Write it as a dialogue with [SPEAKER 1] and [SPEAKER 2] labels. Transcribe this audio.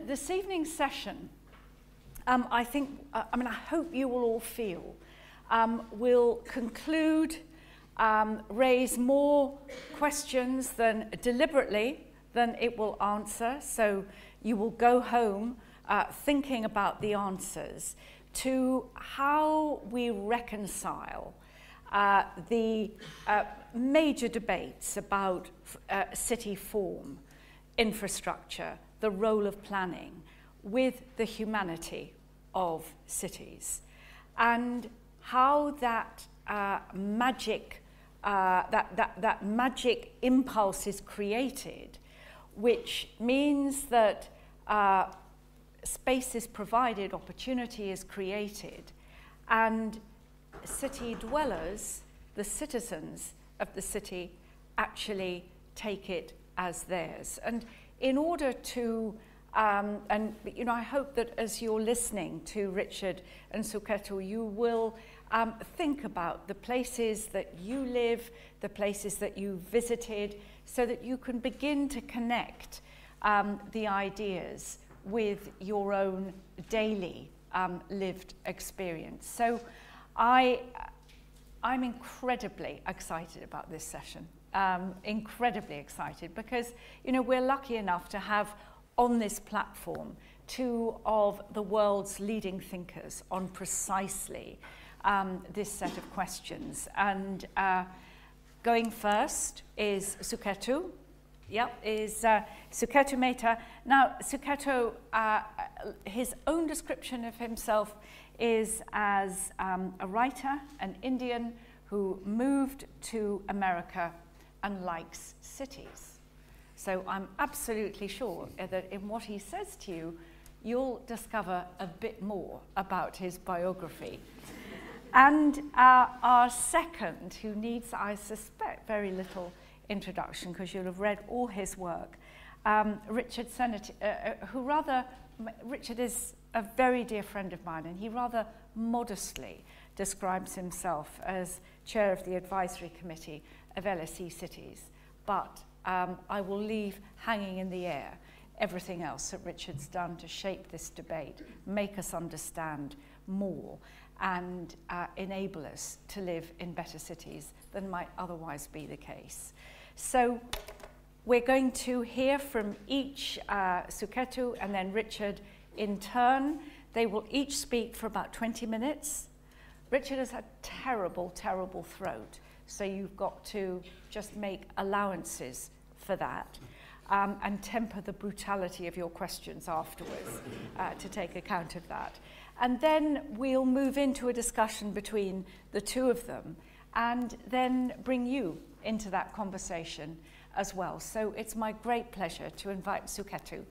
[SPEAKER 1] this evening's session, I hope you will all feel, will conclude, raise more questions deliberately than it will answer. So you will go home thinking about the answers to how we reconcile the major debates about city form, infrastructure, the role of planning, with the humanity of cities, and how that magic impulse is created, which means that space is provided, opportunity is created, and city dwellers, the citizens of the city, actually take it as theirs. And in order to, I hope that as you're listening to Richard and Suketu, you will think about the places that you live, the places that you visited, so that you can begin to connect the ideas with your own daily lived experience. So I'm incredibly excited about this session, incredibly excited, because we're lucky enough to have on this platform two of the world's leading thinkers on precisely this set of questions. And going first is Suketu. Suketu Mehta. Now, Suketu, his own description of himself is as a writer, an Indian who moved to America and likes cities. So I'm absolutely sure that in what he says to you, you'll discover a bit more about his biography. And our second, who needs, I suspect, very little introduction, because you'll have read all his work, Richard Sennett, Richard is a very dear friend of mine, and he rather modestly describes himself as chair of the advisory committee of LSE Cities. But I will leave hanging in the air everything else that Richard's done to shape this debate, make us understand more, and enable us to live in better cities than might otherwise be the case. So we're going to hear from each Suketu and then Richard in turn. They will each speak for about 20 minutes. Richard has a terrible, terrible throat, so you've got to just make allowances for that and temper the brutality of your questions afterwards to take account of that. And then we'll move into a discussion between the two of them and then bring you into that conversation as well. So it's my great pleasure to invite Suketu